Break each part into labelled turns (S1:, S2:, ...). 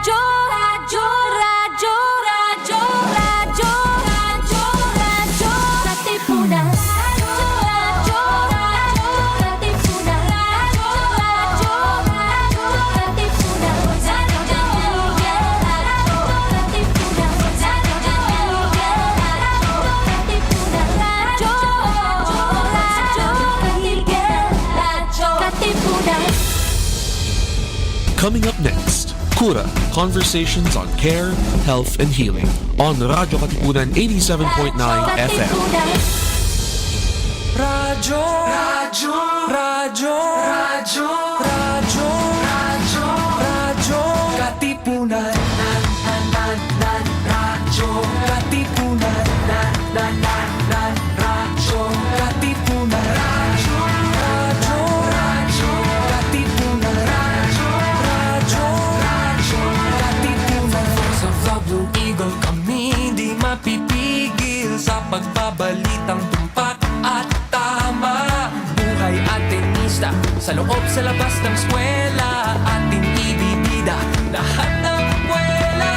S1: Radyo, Radyo, Radyo, Radyo, Radyo, Radyo, Radyo, Katipunan. Radyo, Radyo, Katipunan. Radyo, Radyo, Radyo, Katipunan. Radyo, Radyo, Katipunan. Radyo, Radyo, Katipunan.
S2: Coming up next, Cura, conversations on care, health, and healing on Radyo Katipunan 87.9 FM.
S3: Radyo, Radyo, Radyo, Radyo, Radyo, Radyo, Radyo, Katipunan. Radyo, Katipunan. Radyo, Katipunan. Radyo, Radyo, Radyo, Katipunan. Radyo, Radyo, Radyo, Katipunan. Voice of the Blue Eagle, kami di mapipigil sa pagbabalitang tumpak at tama. Buhay Atenista, sa loob sa labas ng eskwela, ating ibibida lahat ng buwela.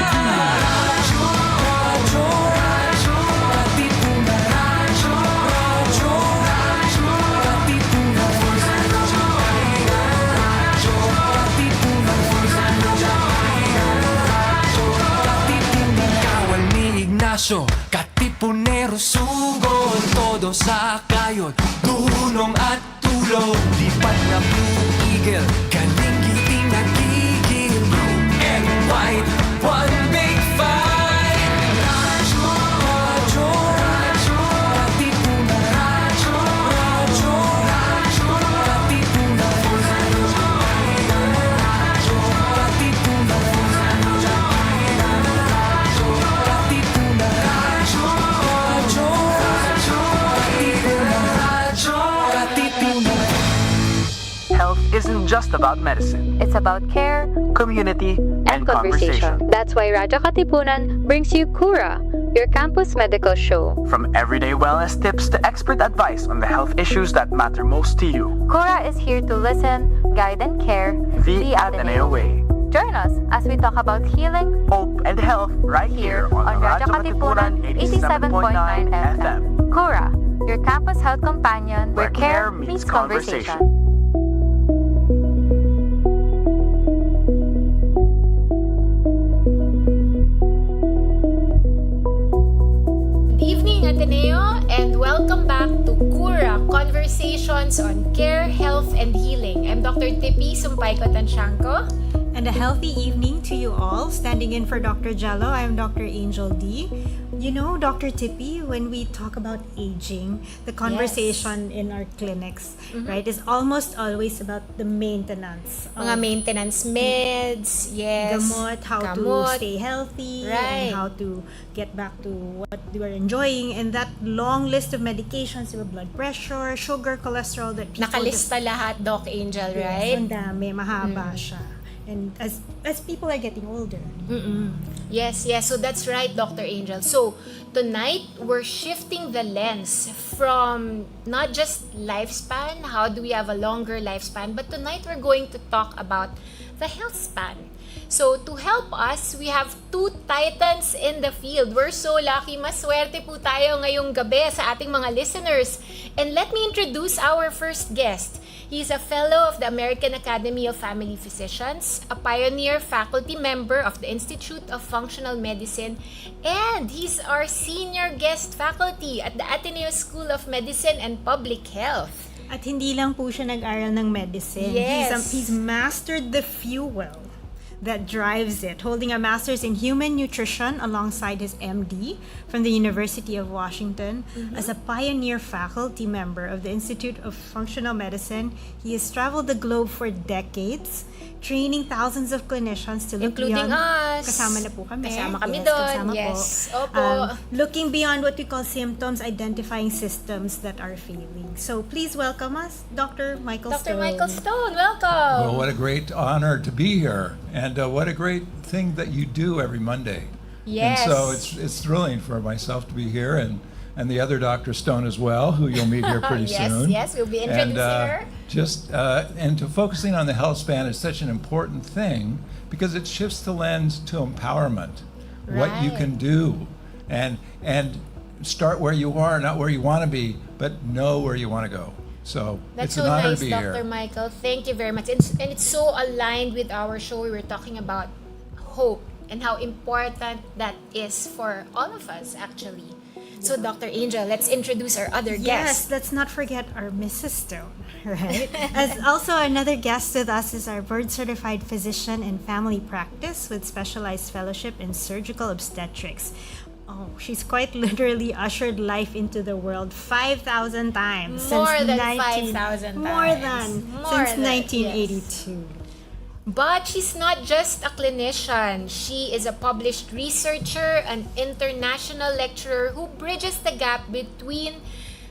S3: Radyo, Radyo, Radyo, Katipunan. Radyo, Radyo, Radyo, Katipunan. Radyo, Radyo, Katipunan. Radyo, Katipunan. Kawal ni Ignacio, Katipunero, sugod, todo sa kayon, tulong at tulong. Lipat na Blue Eagle, galing giting nagigil. Blue and white, one big fight. Radyo, Radyo, Radyo, Katipunan. Radyo, Radyo, Radyo, Katipunan. Radyo, Katipunan. Radyo, Katipunan. Radyo, Radyo, Radyo, Katipunan. Radyo, Katipunan.
S4: Health isn't just about medicine,
S5: It's about care
S4: community,
S5: and conversation. That's why Radyo Katipunan brings you Cura, your campus medical show.
S4: From everyday wellness tips to expert advice on the health issues that matter most to you.
S5: Cura is here to listen, guide, and care
S4: The Ateneo way.
S5: Join us as we talk about healing
S4: Hope and health right here on
S5: Radyo Katipunan 87.9 FM. Cura, your campus health companion where care meets conversation.
S6: Good evening, Ateneo, and welcome back to Cura, Conversations on Care, Health, and Healing. I'm Dr. Tipi Sumpayko-Tanshanko.
S7: And a healthy evening to you all. Standing in for Dr. Jello, I am Dr. Angel D. You know, Dr. Tippy, when we talk about aging, the conversation in our clinics, right, is almost always about the maintenance.
S6: Mga maintenance meds, yes.
S7: Gamot, how to stay healthy,
S6: Right.
S7: and how to get back to what you are enjoying. And that long list of medications, your blood pressure, sugar, cholesterol, that people
S6: Nakalista lahat, Doc Angel,
S7: Yes,
S6: right?
S7: ang dami, mahaba siya. And as people are getting older.
S6: Yes, yes. So that's right, Dr. Angel. So tonight, we're shifting the lens from not just lifespan, how do we have a longer lifespan, but tonight we're going to talk about the health span. So to help us, we have two titans in the field. We're so lucky. Maswerte po tayo ngayong gabi sa ating mga listeners. And let me introduce our first guest. He's a fellow of the American Academy of Family Physicians, a pioneer faculty member of the Institute of Functional Medicine, and he's our senior guest faculty at the Ateneo School of Medicine and Public Health.
S7: At hindi lang po siya nag-aral ng medicine.
S6: Yes.
S7: He's mastered the fuel that drives it, holding a master's in human nutrition alongside his MD from the University of Washington. As a pioneer faculty member of the Institute of Functional Medicine, he has traveled the globe for decades, training thousands of clinicians to look
S6: Including
S7: beyond...
S6: us.
S7: Kasama na po kami.
S6: Kasama kami
S7: Yes,
S6: doon.
S7: kasama
S6: Yes.
S7: po.
S6: Opo.
S7: Looking beyond what we call symptoms, identifying systems that are failing. So please welcome us, Dr. Michael
S6: Dr.
S7: Stone.
S6: Michael Stone, welcome.
S8: Well, what a great honor to be here, and what a great thing that you do every Monday.
S6: Yes.
S8: And so it's thrilling for myself to be here, and and the other Dr. Stone as well, who you'll meet here pretty
S6: Yes,
S8: soon.
S6: yes, we'll be introducing her.
S8: And to focusing on the health span is such an important thing because it shifts the lens to empowerment, what you
S6: Right.
S8: can do, and start where you are, not where you want to be, but know where you want to go. So
S6: That's
S8: it's
S6: so
S8: an honor
S6: nice,
S8: to be
S6: Dr.
S8: here.
S6: Michael. Thank you very much. And it's so aligned with our show. We were talking about hope and how important that is for all of us, actually. So, Dr. Angel, let's introduce our other
S7: Yes,
S6: guest.
S7: let's not forget our Mrs. Stone, right? As also another guest with us is our board-certified physician in family practice with specialized fellowship in surgical obstetrics. Oh, she's quite literally ushered life into the world 5,000 times
S6: More
S7: since
S6: than
S7: 19
S6: 5,000
S7: More
S6: times.
S7: than
S6: More
S7: since
S6: than,
S7: 1982.
S6: But she's not just a clinician. She is a published researcher, an international lecturer who bridges the gap between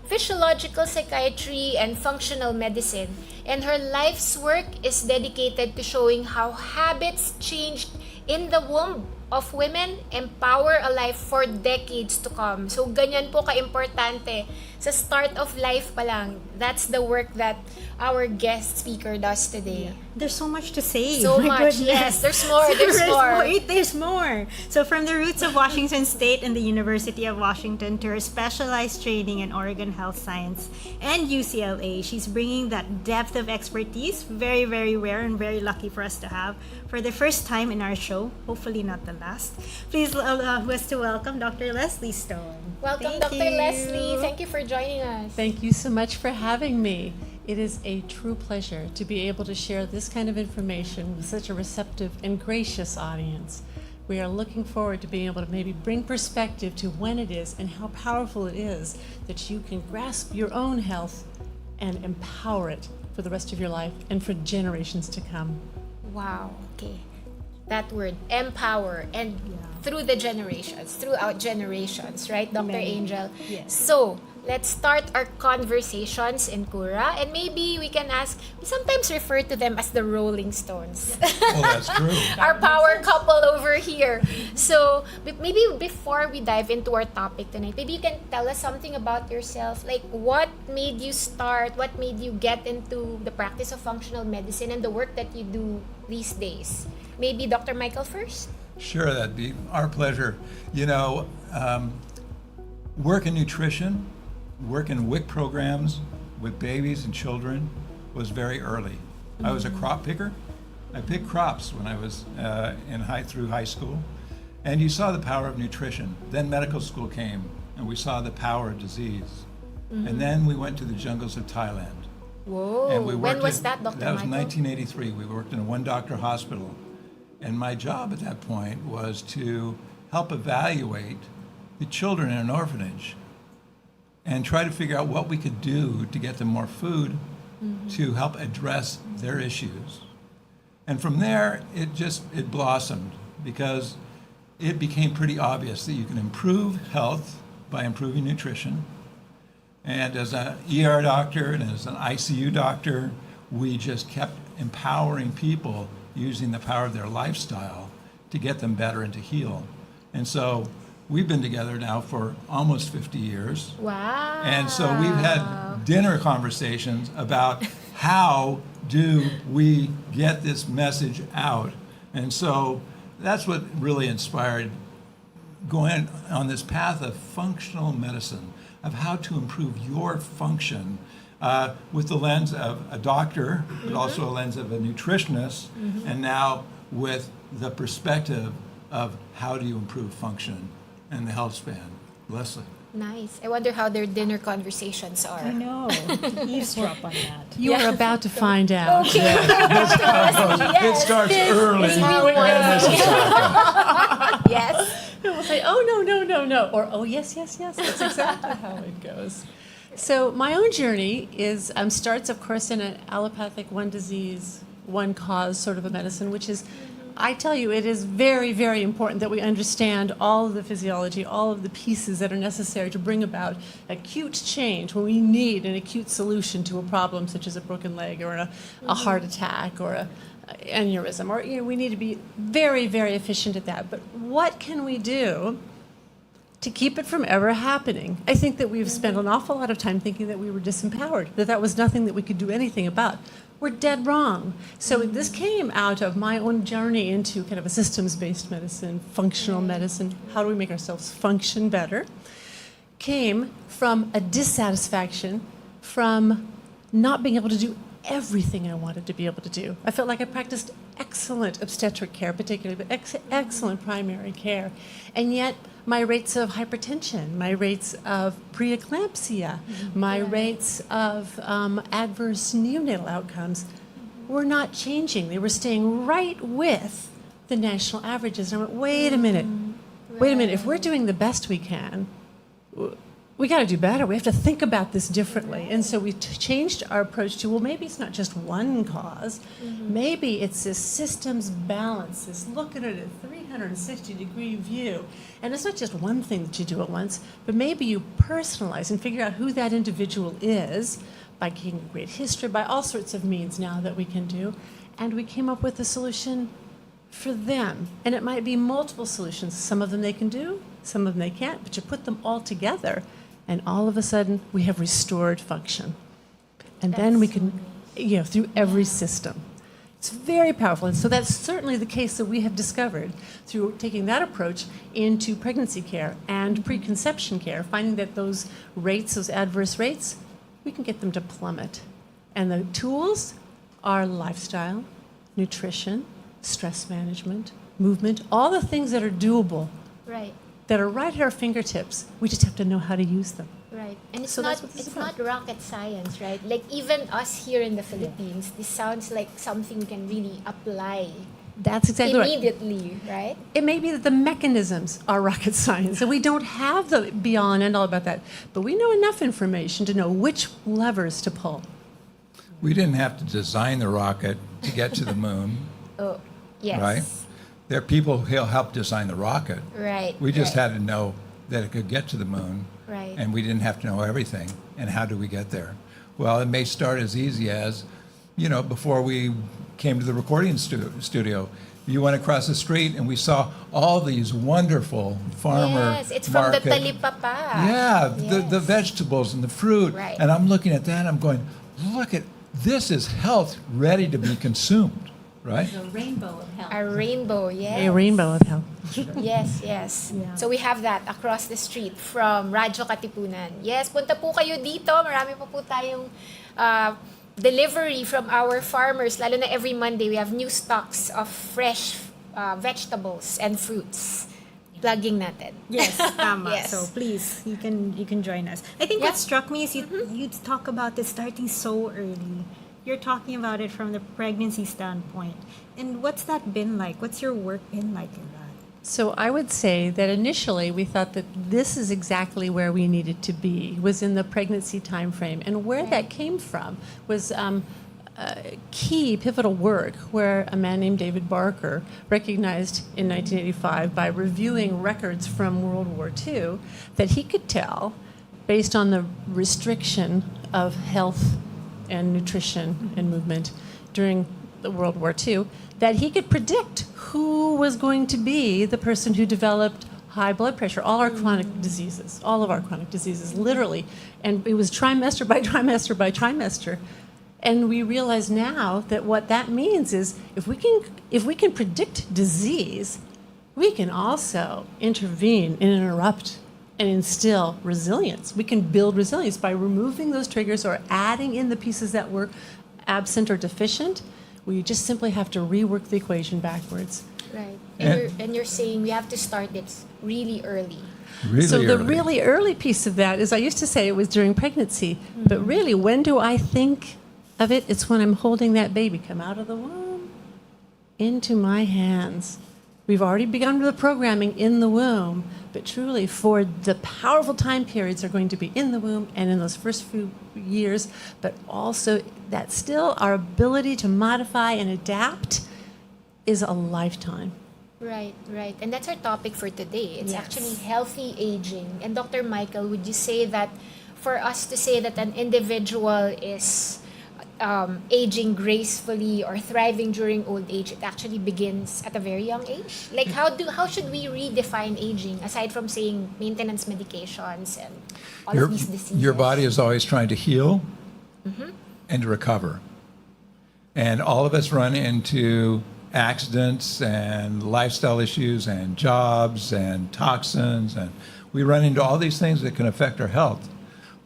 S6: physiological psychiatry and functional medicine. And her life's work is dedicated to showing how habits changed in the womb of women empower a life for decades to come. So, ganyan po ka-importante. Sa start of life pa lang, that's the work that our guest speaker does today.
S7: There's so much to say.
S6: So
S7: My
S6: much,
S7: goodness.
S6: yes. There's more, there's more.
S7: Wait, there's more. So from the roots of Washington State and the University of Washington to her specialized training in Oregon Health Science and UCLA, she's bringing that depth of expertise, very, very rare and very lucky for us to have, for the first time in our show, hopefully not the last. Please allow us to welcome Dr. Leslie Stone.
S6: Welcome,
S7: Thank
S6: Dr.
S7: you.
S6: Leslie. Thank you for joining us.
S9: Thank you so much for having me. It is a true pleasure to be able to share this kind of information with such a receptive and gracious audience. We are looking forward to being able to maybe bring perspective to when it is and how powerful it is that you can grasp your own health and empower it for the rest of your life and for generations to come.
S6: Wow, okay. That word, empower, and through the generations, throughout generations, right, Dr.
S7: Many.
S6: Angel?
S7: Yes.
S6: So, let's start our conversations in Cura, and maybe we can ask, we sometimes refer to them as the Rolling Stones.
S8: Well, that's true.
S6: Our power couple over here. So, maybe before we dive into our topic tonight, maybe you can tell us something about yourself. Like, what made you start, what made you get into the practice of functional medicine and the work that you do these days? Maybe Dr. Michael first?
S8: Sure, that'd be our pleasure. You know, work in nutrition, work in WIC programs with babies and children was very early. I was a crop picker. I picked crops when I was through high school. And you saw the power of nutrition. Then medical school came, and we saw the power of disease. And then we went to the jungles of Thailand.
S6: Whoa.
S8: And we
S6: When
S8: worked
S6: was
S8: in-
S6: that, Dr.
S8: That was
S6: Michael?
S8: 1983. We worked in a one-doctor hospital. And my job at that point was to help evaluate the children in an orphanage and try to figure out what we could do to get them more food to help address their issues. And from there, it blossomed because it became pretty obvious that you can improve health by improving nutrition. And as an ER doctor and as an ICU doctor, we just kept empowering people using the power of their lifestyle to get them better and to heal. And so we've been together now for almost 50 years.
S6: Wow.
S8: And so we've had dinner conversations about how do we get this message out. And so that's what really inspired going on this path of functional medicine, of how to improve your function with the lens of a doctor, but also a lens of a nutritionist, and now with the perspective of how do you improve function and the health span. Leslie.
S6: Nice. I wonder how their dinner conversations are.
S7: I know. Eavesdrop on that.
S9: You are about to find out.
S6: Okay.
S8: It starts early.
S6: this Yes.
S9: We'll say, oh, no, or oh, yes. That's exactly how it goes. So my own journey is starts, of course, in an allopathic, one disease, one cause sort of a medicine, which is, I tell you, it is very, very important that we understand all of the physiology, all of the pieces that are necessary to bring about acute change when we need an acute solution to a problem such as a broken leg or a heart attack or a aneurysm, or we need to be very, very efficient at that. But what can we do to keep it from ever happening. I think that we've spent an awful lot of time thinking that we were disempowered, that that was nothing that we could do anything about. We're dead wrong. So this came out of my own journey into kind of a systems-based medicine, functional medicine. How do we make ourselves function better? Came from a dissatisfaction from not being able to do everything I wanted to be able to do. I felt like I practiced excellent obstetric care, particularly, but excellent primary care. And yet my rates of hypertension, my rates of preeclampsia, my rates of adverse neonatal outcomes were not changing. They were staying right with the national averages. And I went, wait a minute. If we're doing the best we can, we got to do better. We have to think about this differently. And so we changed our approach to, well, maybe it's not just one cause. Maybe it's this systems balance, this look at it at 360-degree view. And it's not just one thing that you do at once, but maybe you personalize and figure out who that individual is by getting a great history, by all sorts of means now that we can do. And we came up with a solution for them. And it might be multiple solutions. Some of them they can do, some of them they can't, but you put them all together, and all of a sudden we have restored function. And then we can, through every system. It's very powerful. And so that's certainly the case that we have discovered through taking that approach into pregnancy care and preconception care, finding that those rates, those adverse rates, we can get them to plummet. And the tools are lifestyle, nutrition, stress management, movement, all the things that are doable,
S6: Right.
S9: that are right at our fingertips. We just have to know how to use them.
S6: Right. And it's
S9: So
S6: not
S9: that's what this is about.
S6: not rocket science, right? Like even us here in the Philippines, this sounds like something we can really apply
S9: That's exactly right.
S6: immediately, right?
S9: It may be that the mechanisms are rocket science, and we don't have the beyond and all about that, but we know enough information to know which levers to pull.
S8: We didn't have to design the rocket to get to the moon,
S6: Oh, yes.
S8: right? There are people who'll help design the rocket.
S6: Right.
S8: We just
S6: right.
S8: had to know that it could get to the moon,
S6: Right.
S8: and we didn't have to know everything. And how do we get there? Well, it may start as easy as, before we came to the recording studio, you went across the street and we saw all these wonderful farmer
S6: Yes, it's from
S8: market.
S6: the talipapa.
S8: Yeah, the
S6: Yes.
S8: vegetables and the fruit.
S6: Right.
S8: And I'm looking at that and I'm going, look at this is health ready to be consumed, right?
S9: A rainbow of health.
S6: A rainbow, yes.
S9: A rainbow of health.
S6: Yes, yes. So we have that across the street from Radyo Katipunan. Yes, punta po kayo dito. Marami po tayong delivery from our farmers. Lalo na every Monday, we have new stocks of fresh vegetables and fruits. Plugging natin.
S7: Yes, tama.
S6: Yes.
S7: So please, you can join us. I think
S6: Yeah.
S7: what struck me is you talk about this starting so early. You're talking about it from the pregnancy standpoint. And what's that been like? What's your work been like in that?
S9: So I would say that initially we thought that this is exactly where we needed to be, was in the pregnancy time frame. And where that came from was key pivotal work where a man named David Barker recognized in 1985 by reviewing records from World War II that he could tell, based on the restriction of health and nutrition and movement during the World War II, that he could predict who was going to be the person who developed high blood pressure, all our chronic diseases, all of our chronic diseases, literally. And it was trimester by trimester by trimester. And we realize now that what that means is if we can predict disease, we can also intervene and interrupt and instill resilience. We can build resilience by removing those triggers or adding in the pieces that were absent or deficient. We just simply have to rework the equation backwards.
S6: Right.
S8: And-
S6: And you're saying we have to start it really early.
S8: Really
S9: So the
S8: early.
S9: really early piece of that is I used to say it was during pregnancy, but really when do I think of it? It's when I'm holding that baby come out of the womb into my hands. We've already begun the programming in the womb, but truly for the powerful time periods are going to be in the womb and in those first few years, but also that still our ability to modify and adapt is a lifetime.
S6: Right, right. And that's our topic for today. It's
S7: Yes.
S6: actually healthy aging. And Dr. Michael, would you say that for us to say that an individual is aging gracefully or thriving during old age, it actually begins at a very young age? Like how should we redefine aging aside from saying maintenance medications and all of these diseases?
S8: Your body is always trying to heal and to recover. And all of us run into accidents and lifestyle issues and jobs and toxins, and we run into all these things that can affect our health.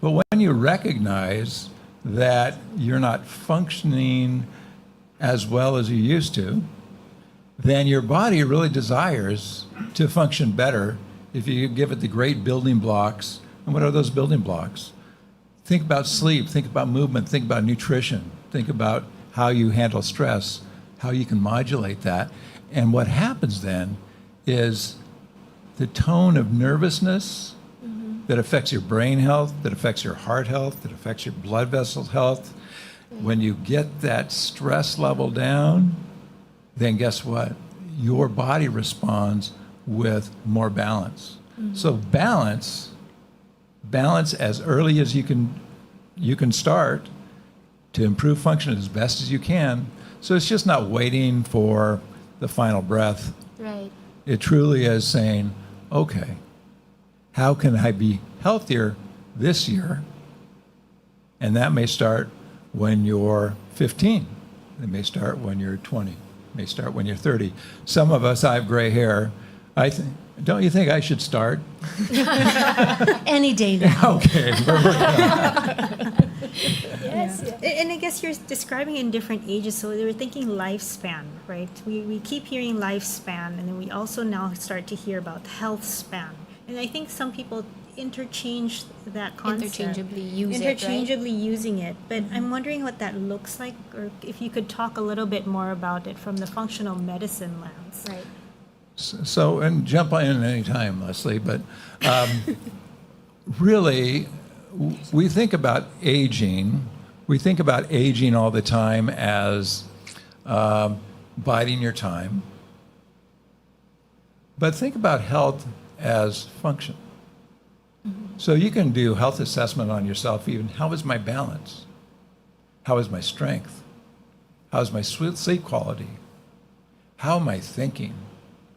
S8: But when you recognize that you're not functioning as well as you used to, then your body really desires to function better if you give it the great building blocks. And what are those building blocks? Think about sleep, think about movement, think about nutrition, think about how you handle stress, how you can modulate that. And what happens then is the tone of nervousness that affects your brain health, that affects your heart health, that affects your blood vessel health. When you get that stress level down, then guess what? Your body responds with more balance. So balance as early as you can start to improve function as best as you can. So it's just not waiting for the final breath.
S6: Right.
S8: It truly is saying, okay, how can I be healthier this year? And that may start when you're 15. It may start when you're 20. It may start when you're 30. Some of us, I have gray hair. Don't you think I should start?
S9: Any day now.
S8: Okay.
S7: Yes. And I guess you're describing in different ages, so they were thinking lifespan, right? We keep hearing lifespan, and then we also now start to hear about health span. And I think some people interchange that concept.
S6: Interchangeably
S7: using it. But I'm wondering what that looks like, or if you could talk a little bit more about it from the functional medicine lens.
S6: Right.
S8: So, and jump in any time, Leslie, but really, we think about aging. We think about aging all the time as biding your time. But think about health as function. So you can do health assessment on yourself even. How is my balance? How is my strength? How is my sleep quality? How am I thinking?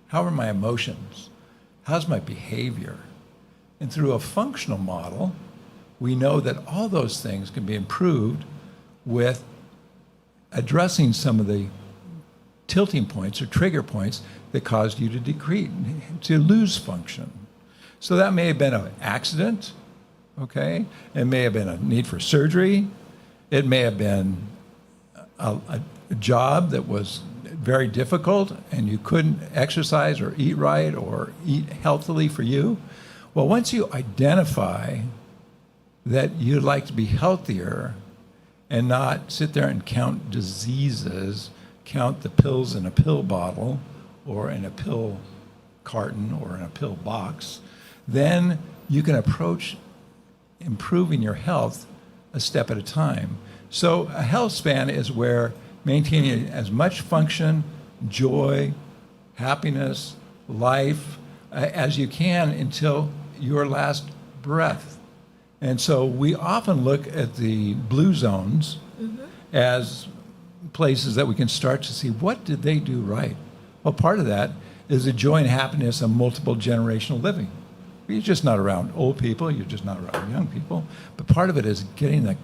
S8: How are my emotions? How's my behavior? And through a functional model, we know that all those things can be improved with addressing some of the tilting points or trigger points that caused you to lose function. So that may have been an accident, okay? It may have been a need for surgery. It may have been a job that was very difficult and you couldn't exercise or eat right or eat healthily for you. Well, once you identify that you'd like to be healthier and not sit there and count diseases, count the pills in a pill bottle or in a pill carton or in a pill box, then you can approach improving your health a step at a time. So a health span is where maintaining as much function, joy, happiness, life as you can until your last breath. And so we often look at the blue zones as places that we can start to see what did they do right. Well, part of that is the joy and happiness of multiple generational living. You're just not around old people, you're just not around young people, but part of it is getting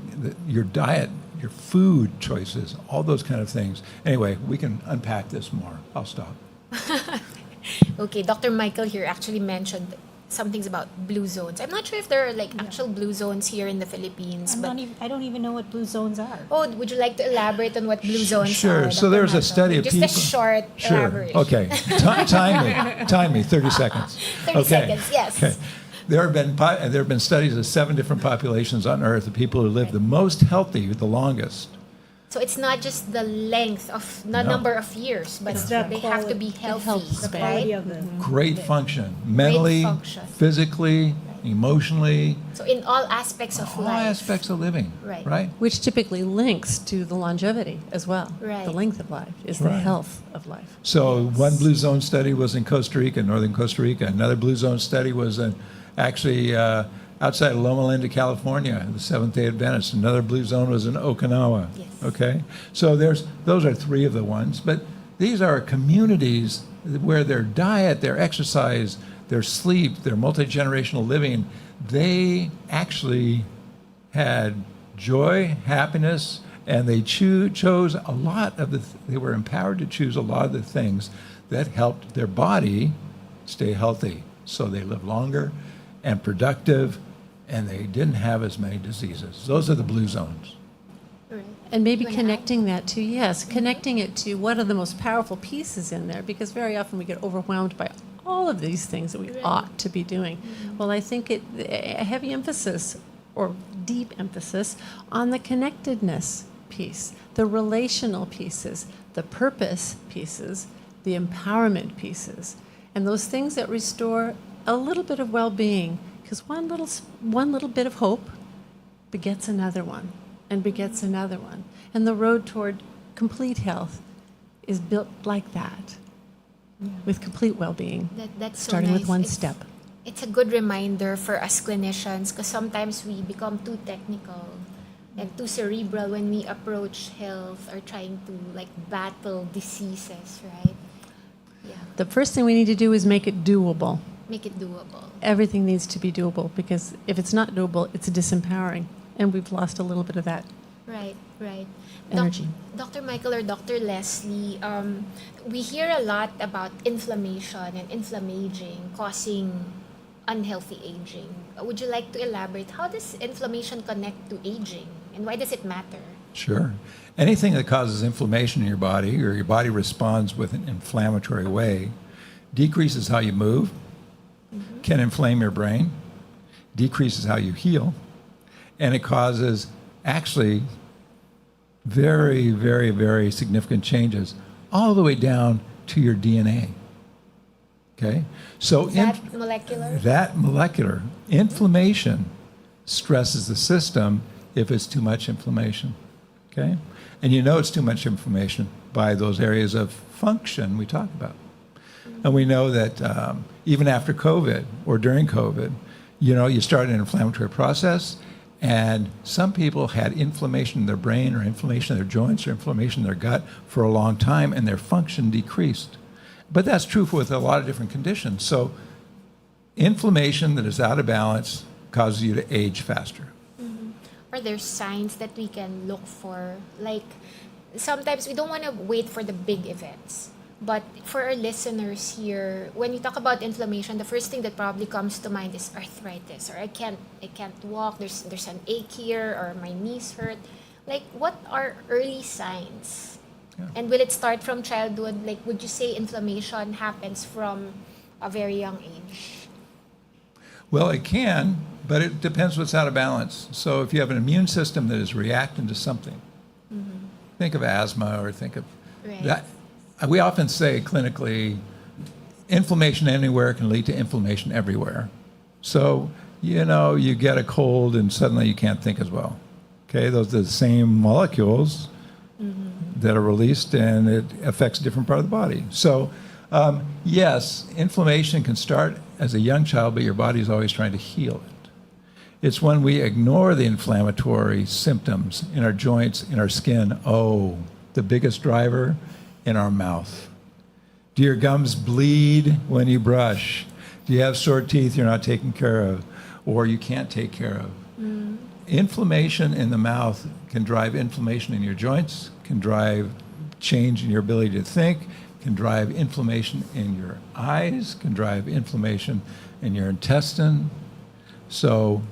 S8: your diet, your food choices, all those kind of things. Anyway, we can unpack this more. I'll stop.
S6: Okay, Dr. Michael here actually mentioned some things about blue zones. I'm not sure if there are actual blue zones here in the Philippines.
S7: I don't even know what blue zones are.
S6: Oh, would you like to elaborate on what blue zones are?
S8: Sure. So
S6: Dr.
S8: there's a
S6: Michael?
S8: study of
S6: Just
S8: people.
S6: a short elaboration.
S8: Okay. Time me. 30 seconds.
S6: 30 seconds, yes.
S8: Okay. There have been studies of 7 different populations on Earth of people who live the most healthy, the longest.
S6: So it's not just the length of the number of years, but
S7: It's the
S6: they have to be healthy,
S7: The quality
S6: right?
S7: of the
S8: Great function, mentally,
S6: function.
S8: physically, emotionally,
S6: So in all aspects of
S8: all
S6: life.
S8: aspects of living.
S6: Right.
S8: Right?
S9: Which typically links to the longevity as well.
S6: Right.
S9: The length of life is the
S8: Right.
S9: health of life.
S8: So one blue zone study was in Costa Rica, northern Costa Rica. Another blue zone study was in outside of Loma Linda, California, the Seventh-day Adventists. Another blue zone was in Okinawa.
S6: Yes.
S8: Okay, so those are three of the ones, but these are communities where their diet, their exercise, their sleep, their multi-generational living, they actually had joy, happiness, and they chose a lot of they were empowered to choose a lot of the things that helped their body stay healthy. So they lived longer and productive, and they didn't have as many diseases. Those are the blue zones.
S9: And maybe connecting that to, yes, connecting it to what are the most powerful pieces in there, because very often we get overwhelmed by all of these things that we ought to be doing. Well, I think a heavy emphasis or deep emphasis on the connectedness piece, the relational pieces, the purpose pieces, the empowerment pieces, and those things that restore a little bit of well-being, because one little bit of hope begets another one and begets another one. And the road toward complete health is built like that, with complete well-being,
S6: That's so
S9: starting with
S6: nice.
S9: one
S6: It's-
S9: step.
S6: It's a good reminder for us clinicians because sometimes we become too technical and too cerebral when we approach health or trying to like battle diseases, right? Yeah,
S9: The first thing we need to do is make it doable.
S6: make it doable.
S9: Everything needs to be doable, because if it's not doable, it's disempowering. And we've lost a little bit of that.
S6: Right, right.
S9: Energy.
S6: Dr. Michael or Dr. Leslie, we hear a lot about inflammation and inflammaging causing unhealthy aging. Would you like to elaborate? How does inflammation connect to aging, and why does it matter?
S8: Sure. Anything that causes inflammation in your body, or your body responds with an inflammatory way, decreases how you move, can inflame your brain, decreases how you heal, and it causes actually very, very, very significant changes all the way down to your DNA. Okay? So
S6: Is that molecular?
S8: that molecular inflammation stresses the system if it's too much inflammation. Okay? And you know it's too much inflammation by those areas of function we talk about. And we know that even after COVID or during COVID, you start an inflammatory process, and some people had inflammation in their brain or inflammation in their joints or inflammation in their gut for a long time, and their function decreased. But that's true with a lot of different conditions. So inflammation that is out of balance causes you to age faster.
S6: Are there signs that we can look for? Like, sometimes we don't want to wait for the big events. But for our listeners here, when you talk about inflammation, the first thing that probably comes to mind is arthritis, or I can't walk. There's an ache here, or my knees hurt. Like, what are early signs?
S8: Yeah.
S6: And will it start from childhood? Like, would you say inflammation happens from a very young age?
S8: Well, it can, but it depends what's out of balance. So if you have an immune system that is reacting to something, think of asthma or think of
S6: Right.
S8: that. We often say clinically, inflammation anywhere can lead to inflammation everywhere. So, you get a cold and suddenly you can't think as well. Okay, those are the same molecules that are released, and it affects a different part of the body. So, yes, inflammation can start as a young child, but your body is always trying to heal it. It's when we ignore the inflammatory symptoms in our joints, in our skin. Oh, the biggest driver, in our mouth. Do your gums bleed when you brush? Do you have sore teeth you're not taking care of, or you can't take care of? Inflammation in the mouth can drive inflammation in your joints, can drive change in your ability to think, can drive inflammation in your eyes, can drive inflammation in your intestine. So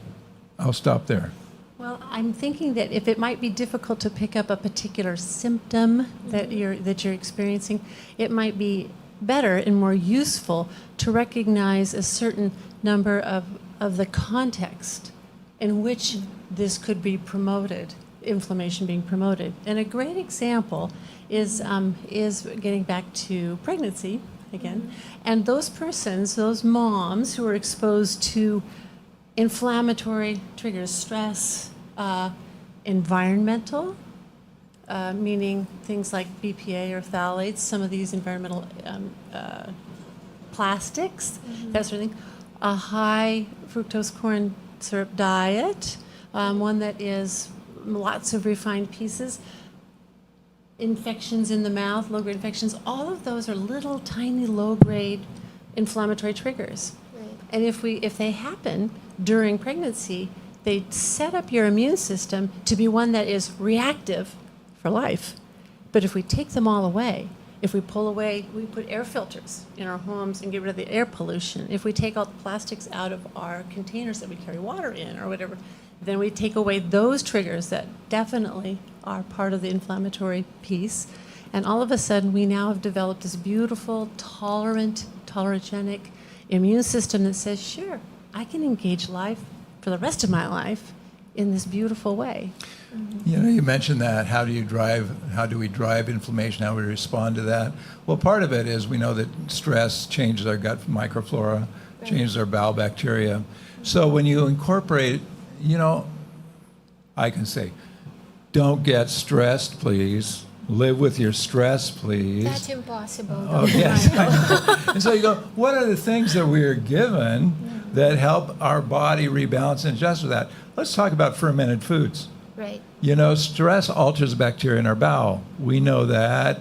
S8: I'll stop there.
S9: Well, I'm thinking that if it might be difficult to pick up a particular symptom that you're experiencing, it might be better and more useful to recognize a certain number of the context in which this could be promoted, inflammation being promoted. And a great example is getting back to pregnancy again, and those persons, those moms who are exposed to inflammatory triggers, stress, environmental, meaning things like BPA or phthalates, some of these environmental plastics, that sort of thing. A high fructose corn syrup diet, one that is lots of refined pieces, infections in the mouth, low-grade infections, all of those are little tiny low-grade inflammatory triggers.
S6: Right.
S9: And if they happen during pregnancy, they set up your immune system to be one that is reactive for life. But if we take them all away, if we pull away, we put air filters in our homes and get rid of the air pollution. If we take all the plastics out of our containers that we carry water in or whatever, then we take away those triggers that definitely are part of the inflammatory piece. And all of a sudden, we now have developed this beautiful, tolerogenic immune system that says, sure, I can engage life for the rest of my life in this beautiful way.
S8: You know, you mentioned that. How do we drive inflammation? How do we respond to that? Well, part of it is we know that stress changes our gut microflora, changes our bowel bacteria. So when you incorporate, you know, I can say, don't get stressed, please. Live with your stress, please.
S6: That's impossible.
S8: Oh, yes. I know. And so you go, what are the things that we are given that help our body rebalance and adjust to that? Let's talk about fermented foods.
S6: Right.
S8: You know, stress alters bacteria in our bowel. We know that.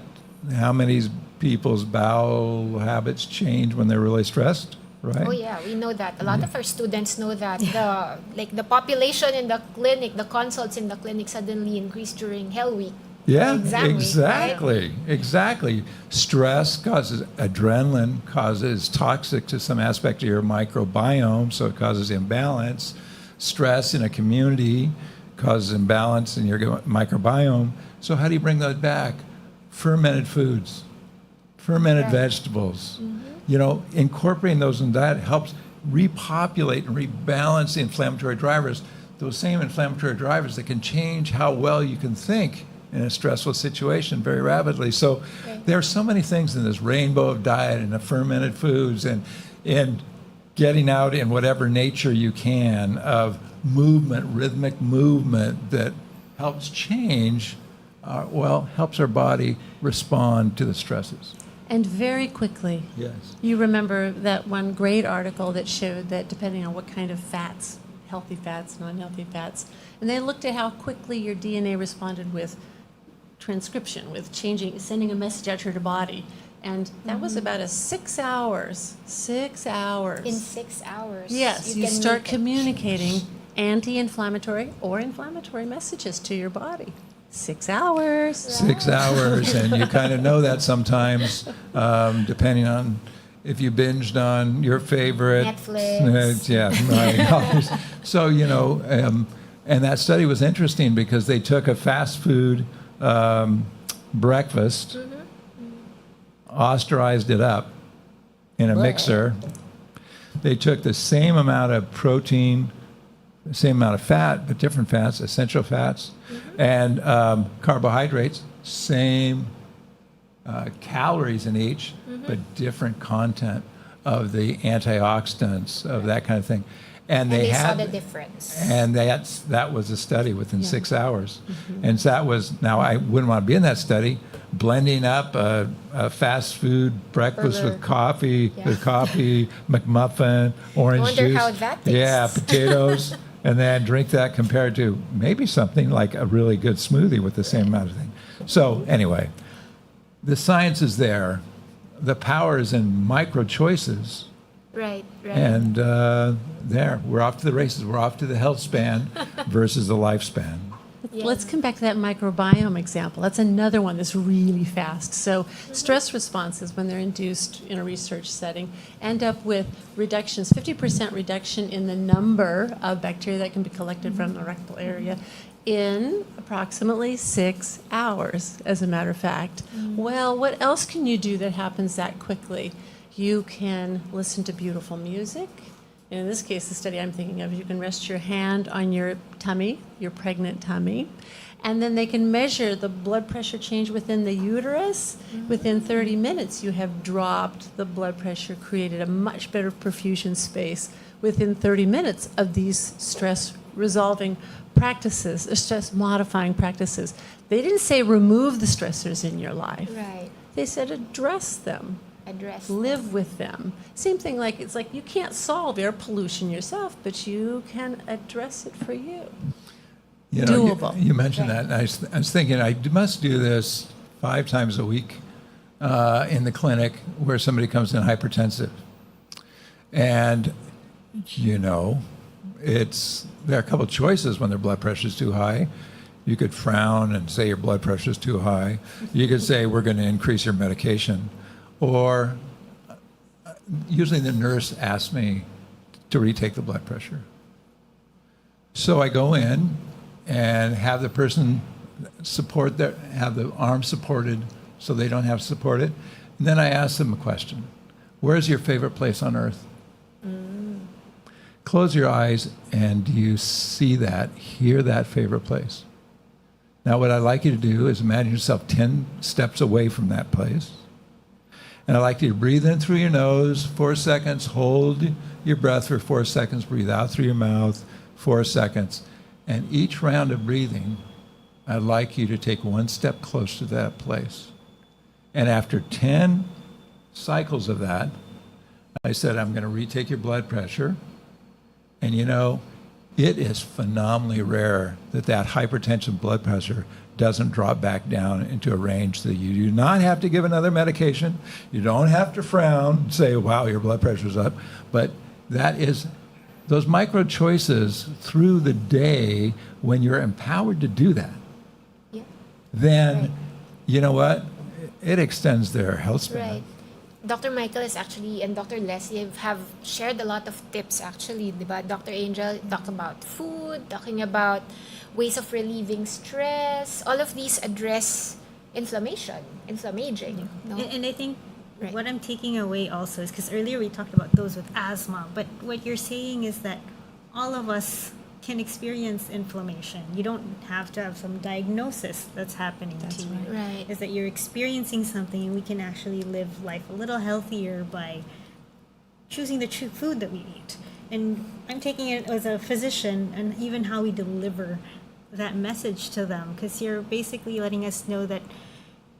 S8: How many people's bowel habits change when they're really stressed, right?
S6: Oh yeah, we know that. A lot of our students know that the population in the clinic, the consults in the clinic suddenly increase during Hell Week.
S8: Yeah,
S6: Exam week,
S8: exactly,
S6: right?
S8: exactly. Stress causes adrenaline, causes toxic to some aspect of your microbiome, so it causes imbalance. Stress in a community causes imbalance in your microbiome. So how do you bring that back? Fermented foods, fermented vegetables. You know, incorporating those in diet helps repopulate and rebalance the inflammatory drivers, those same inflammatory drivers that can change how well you can think in a stressful situation very rapidly. So there are so many things in this rainbow of diet and the fermented foods and getting out in whatever nature you can of movement, rhythmic movement that helps change, helps our body respond to the stresses.
S9: And very quickly.
S8: Yes.
S9: You remember that one great article that showed that depending on what kind of fats, healthy fats, non-healthy fats, and they looked at how quickly your DNA responded with transcription, with sending a message out to your body. And that was about 6 hours. 6 hours.
S6: In 6 hours.
S9: Yes, you
S6: can
S9: start
S6: make it.
S9: communicating anti-inflammatory or inflammatory messages to your body. 6 hours.
S8: 6 hours, and you kind of know that sometimes, depending on if you binged on your favorite
S6: Netflix.
S8: yeah, right. So you know, and that study was interesting because they took a fast food breakfast, osterized it up in a mixer. They took the same amount of protein, the same amount of fat, but different fats, essential fats, and carbohydrates, same calories in each, but different content of the antioxidants, of that kind of thing. And
S6: They
S8: had
S6: saw the difference.
S8: and that was a study within 6 hours. And so that was, now I wouldn't want to be in that study, blending up a fast food breakfast
S6: Burger.
S8: with coffee, McMuffin, orange
S6: Wonder
S8: juice.
S6: how that tastes.
S8: Yeah, potatoes, and then drink that compared to maybe something like a really good smoothie with the same amount of thing. So anyway, the science is there. The power is in micro choices.
S6: Right.
S8: And there, we're off to the races. We're off to the health span versus the lifespan.
S9: Let's come back to that microbiome example. That's another one that's really fast. So stress responses, when they're induced in a research setting, end up with reductions, 50% reduction in the number of bacteria that can be collected from the rectal area in approximately 6 hours, as a matter of fact. Well, what else can you do that happens that quickly? You can listen to beautiful music. In this case, the study I'm thinking of, you can rest your hand on your tummy, your pregnant tummy, and then they can measure the blood pressure change within the uterus. Within 30 minutes, you have dropped the blood pressure, created a much better perfusion space within 30 minutes of these stress-resolving practices, stress-modifying practices. They didn't say remove the stressors in your life.
S6: Right.
S9: They said address them.
S6: Address.
S9: live with them. Same thing, like it's like you can't solve air pollution yourself, but you can address it for you.
S8: You know,
S9: Doable.
S8: You mentioned that, and I was thinking I must do this 5 times a week in the clinic where somebody comes in hypertensive. And, you know, there are a couple of choices when their blood pressure is too high. You could frown and say your blood pressure is too high. You could say we're going to increase your medication. Or usually the nurse asks me to retake the blood pressure. So I go in and have the person have the arm supported so they don't have to support it. And then I ask them a question. Where's your favorite place on earth? Close your eyes, and do you see that, hear that favorite place? Now, what I'd like you to do is imagine yourself 10 steps away from that place. And I'd like you to breathe in through your nose, 4 seconds, hold your breath for 4 seconds, breathe out through your mouth, 4 seconds. And each round of breathing, I'd like you to take 1 step closer to that place. And after 10 cycles of that, I said, I'm going to retake your blood pressure. And you know, it is phenomenally rare that hypertension blood pressure doesn't drop back down into a range that you do not have to give another medication. You don't have to frown and say, wow, your blood pressure's up. But that is those micro choices through the day when you're empowered to do that.
S6: Yeah.
S8: Then,
S6: Right.
S8: you know what? It extends their health span.
S6: Right. Dr. Michael is actually, and Dr. Leslie have shared a lot of tips actually, diba? Dr. Angel talked about food, talking about ways of relieving stress. All of these address inflammaging. No?
S7: And I think
S6: Right.
S7: what I'm taking away also is because earlier we talked about those with asthma, but what you're saying is that all of us can experience inflammation. You don't have to have some diagnosis that's happening to you.
S6: Right.
S7: Is that you're experiencing something, and we can actually live life a little healthier by choosing the true food that we eat. And I'm taking it as a physician, and even how we deliver that message to them, because you're basically letting us know that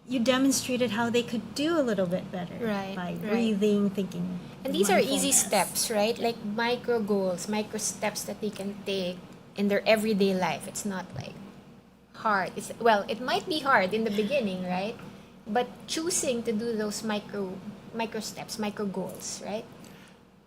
S7: you demonstrated how they could do a little bit better
S6: Right,
S7: by
S6: right.
S7: breathing, thinking.
S6: And these are easy
S7: mindfulness.
S6: steps, right? Like micro goals, micro steps that they can take in their everyday life. It's not like hard. It might be hard in the beginning, right? But choosing to do those micro steps, micro goals, right?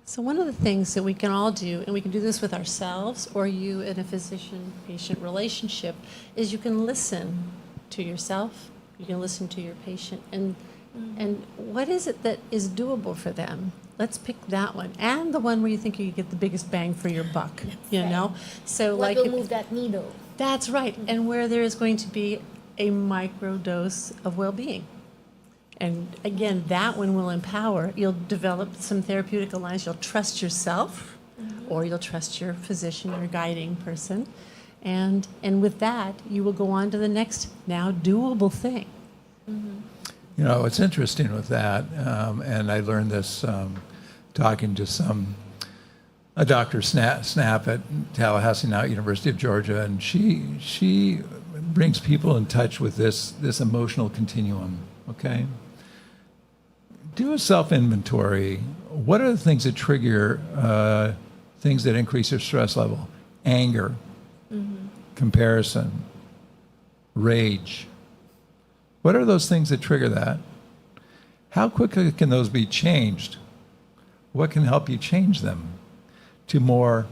S9: So one of the things that we can all do, and we can do this with ourselves or you in a physician-patient relationship, is you can listen to yourself, you can listen to your patient, and what is it that is doable for them? Let's pick that one, and the one where you think you get the biggest bang for your buck. You know, so
S6: What
S9: like
S6: will move that needle?
S9: that's right, and where there is going to be a micro dose of well-being. And again, that one will empower. You'll develop some therapeutic alliance. You'll trust yourself, or you'll trust your physician, your guiding person, and with that, you will go on to the next now doable thing.
S8: You know, it's interesting with that, and I learned this talking to a Dr. Snap at Tallahassee now, University of Georgia, and she brings people in touch with this emotional continuum. Okay, do a self-inventory. What are the things that trigger things that increase your stress level? Anger, comparison, rage. What are those things that trigger that? How quickly can those be changed? What can help you change them to more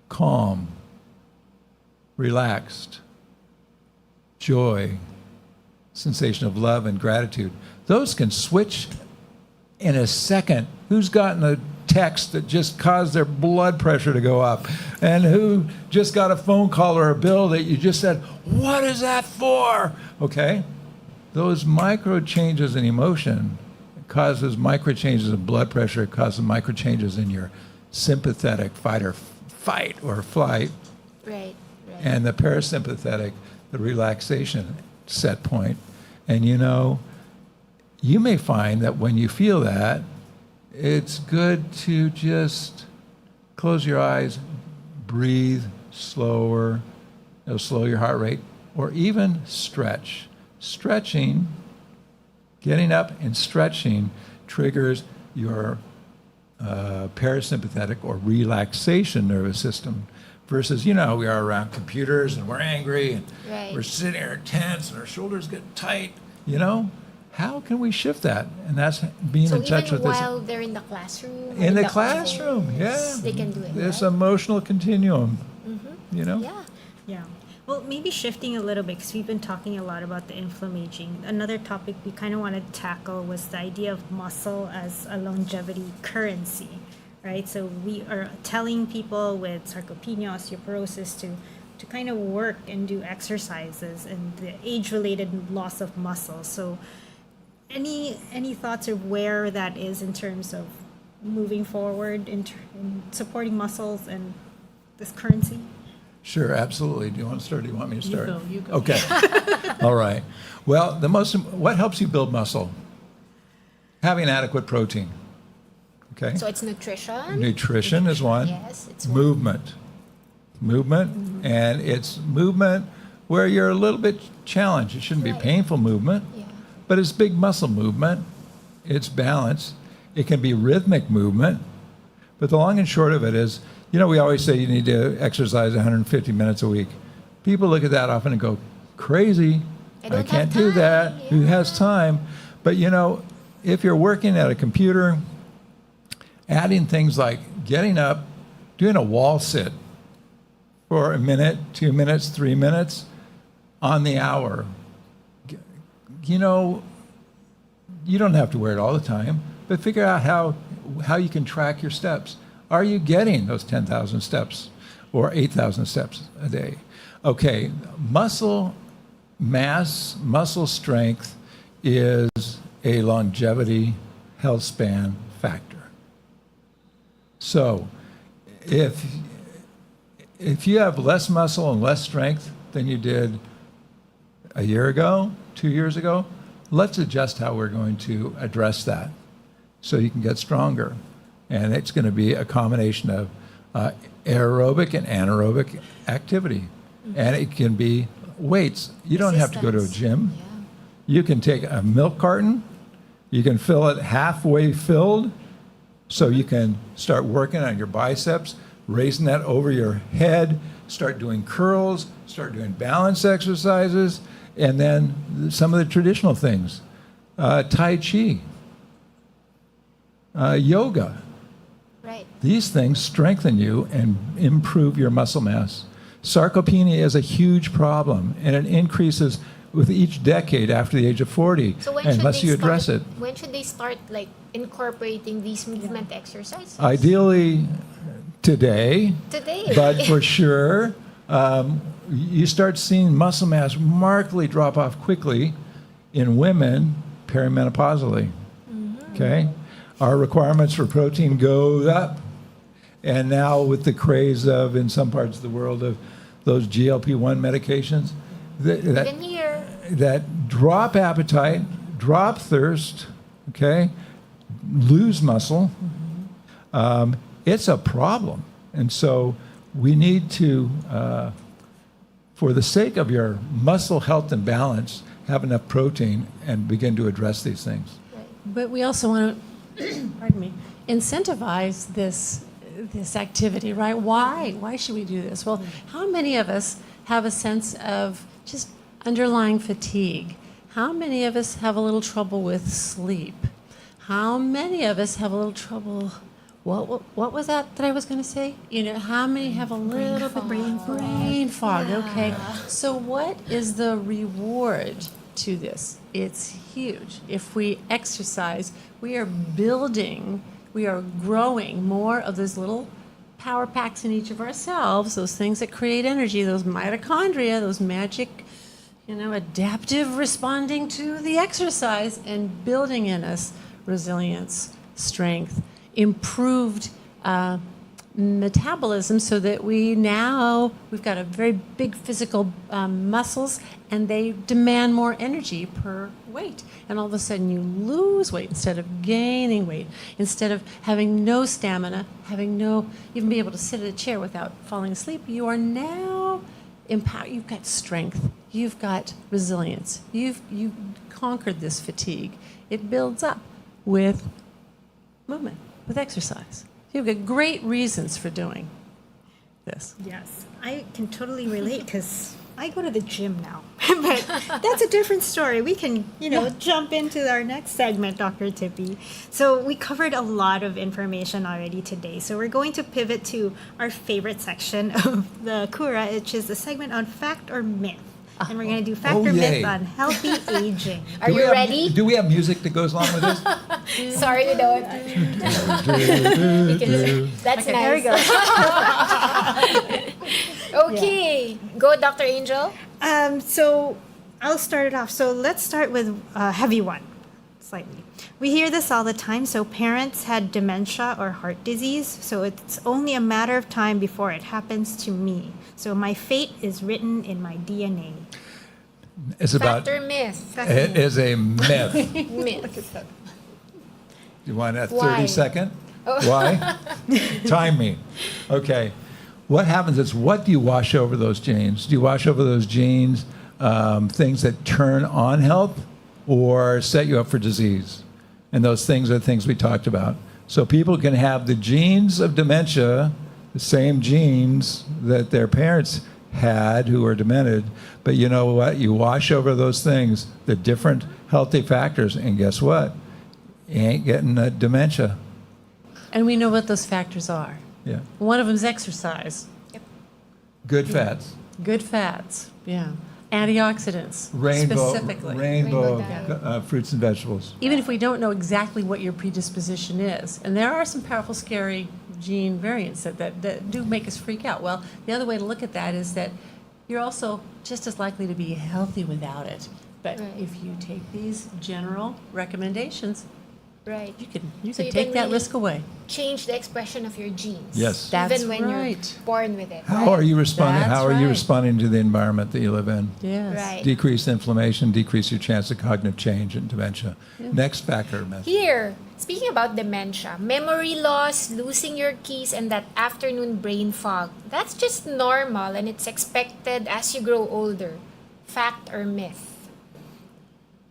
S8: calm, relaxed, joy, sensation of love and gratitude? Those can switch in a second. Who's gotten a text that just caused their blood pressure to go up? And who just got a phone call or a bill that you just said, what is that for? Okay? Those micro changes in emotion causes micro changes in blood pressure, causes micro changes in your sympathetic fight or flight,
S6: Right.
S8: and the parasympathetic, the relaxation set point. And you know, you may find that when you feel that, it's good to just close your eyes, breathe slower, it'll slow your heart rate, or even stretch. Stretching, getting up and stretching triggers your parasympathetic or relaxation nervous system versus, you know, we are around computers and we're angry and
S6: Right.
S8: we're sitting there tense and our shoulders get tight, you know? How can we shift that? And that's being
S6: So
S8: in touch
S6: even
S8: with this.
S6: while they're in the classroom, or
S8: In the
S6: office,
S8: classroom, yeah.
S6: they can do it.
S8: This
S6: right?
S8: emotional continuum, you know?
S6: Yeah.
S7: Yeah. Well, maybe shifting a little bit, because we've been talking a lot about the inflammation. Another topic we kind of wanted to tackle was the idea of muscle as a longevity currency, right? So we are telling people with sarcopenia, osteoporosis to kind of work and do exercises and the age-related loss of muscle. So any thoughts of where that is in terms of moving forward in supporting muscles and this currency?
S8: Sure, absolutely. Do you want to start or do you want me to start?
S9: You go.
S8: Okay. All right. Well, what helps you build muscle? Having adequate protein. Okay?
S6: So it's nutrition.
S8: Nutrition is one.
S6: Yes, it's one.
S8: Movement. Movement, and it's movement where you're a little bit challenged. It shouldn't be
S6: Right.
S8: painful movement,
S6: Yeah.
S8: but it's big muscle movement. It's balance. It can be rhythmic movement. But the long and short of it is, you know, we always say you need to exercise 150 minutes a week. People look at that often and go, crazy.
S6: I don't
S8: can't
S6: have
S8: do
S6: time."
S8: that. Who
S6: Yeah.
S8: has time? But, you know, if you're working at a computer, adding things like getting up, doing a wall sit for a minute, 2 minutes, 3 minutes on the hour. You know, you don't have to wear it all the time, but figure out how you can track your steps. Are you getting those 10,000 steps or 8,000 steps a day? Okay, muscle mass, muscle strength is a longevity health span factor. So if you have less muscle and less strength than you did a year ago, 2 years ago, let's adjust how we're going to address that so you can get stronger. And it's going to be a combination of aerobic and anaerobic activity. And it can be weights. You don't have to go to a
S6: Resistance.
S8: gym.
S6: Yeah.
S8: You can take a milk carton, you can fill it halfway filled, so you can start working on your biceps, raising that over your head, start doing curls, start doing balance exercises, and then some of the traditional things, Tai Chi, yoga.
S6: Right.
S8: These things strengthen you and improve your muscle mass. Sarcopenia is a huge problem, and it increases with each decade after the age of 40,
S6: So when should
S8: unless
S6: they
S8: you address
S6: start,
S8: it.
S6: When should they start like incorporating these movement exercises?
S8: Ideally, today,
S6: Today.
S8: but for sure, you start seeing muscle mass markedly drop off quickly in women perimenopausally. Okay? Our requirements for protein go up. And now with the craze of, in some parts of the world, of those GLP-1 medications,
S6: Even here.
S8: that drop appetite, drop thirst, okay, lose muscle, it's a problem. And so we need to, for the sake of your muscle health and balance, have enough protein and begin to address these things.
S9: But we also want to, pardon me, incentivize this activity, right? Why should we do this? Well, how many of us have a sense of just underlying fatigue? How many of us have a little trouble with sleep? How many of us have a little trouble? What was that I was going to say? You know, how many have a little bit brain fog? Okay. So what is the reward to this? It's huge. If we exercise, we are building, we are growing more of those little power packs in each of ourselves, those things that create energy, those mitochondria, those magic, adaptive responding to the exercise, and building in us resilience, strength, improved metabolism, so that we've got a very big physical muscles, and they demand more energy per weight. And all of a sudden you lose weight instead of gaining weight, instead of having no stamina, even be able to sit at a chair without falling asleep. You are now empowered. You've got strength. You've got resilience. You've conquered this fatigue. It builds up. with movement, with exercise. You've got great reasons for doing this.
S7: Yes, I can totally relate because I go to the gym now. But that's a different story. We can, jump into our next segment, Dr. Tippy. So we covered a lot of information already today. So we're going to pivot to our favorite section of the Cura, which is the segment on fact or myth. And we're going to do fact or
S8: yay.
S7: myth on healthy aging.
S6: Are you ready?
S8: Do we have music that goes along with this?
S6: Sorry, we don't. That's
S7: Okay,
S6: nice.
S7: there we go.
S6: Okay, go, Dr. Angel.
S7: So I'll start it off. So let's start with a heavy one, slightly. We hear this all the time. So parents had dementia or heart disease. So it's only a matter of time before it happens to me. So my fate is written in my DNA.
S8: It's about.
S6: Fact or myth?
S8: It is a myth.
S6: Myth.
S8: You want a
S6: Why?
S8: 30-second? Why? Time me. Okay. What happens is, what do you wash over those genes? Do you wash over those genes things that turn on health or set you up for disease? And those things are things we talked about. So people can have the genes of dementia, the same genes that their parents had who are demented, but you know what? You wash over those things, the different healthy factors, and guess what? You ain't getting dementia.
S9: And we know what those factors are.
S8: Yeah.
S9: One of them is exercise.
S8: Good fats.
S9: Good fats, yeah. Antioxidants, specifically.
S8: Rainbow
S6: diet.
S8: fruits and vegetables.
S9: Even if we don't know exactly what your predisposition is. And there are some powerful, scary gene variants that do make us freak out. Well, the other way to look at that is that you're also just as likely to be healthy without it. But
S6: Right.
S9: if you take these general recommendations,
S6: Right.
S9: you can
S6: So you
S9: take
S6: can
S9: that
S6: really
S9: risk away.
S6: Change the expression of your genes.
S8: Yes.
S9: That's
S6: Even when
S9: right.
S6: you're born with it.
S8: How are you responding?
S9: That's
S8: How are you
S9: right.
S8: responding to the environment that you live in?
S9: Yes.
S6: Right.
S8: Decrease inflammation, decrease your chance of cognitive change and dementia. Next factor, Miss.
S6: Here, speaking about dementia, memory loss, losing your keys, and that afternoon brain fog, that's just normal and it's expected as you grow older. Fact or myth?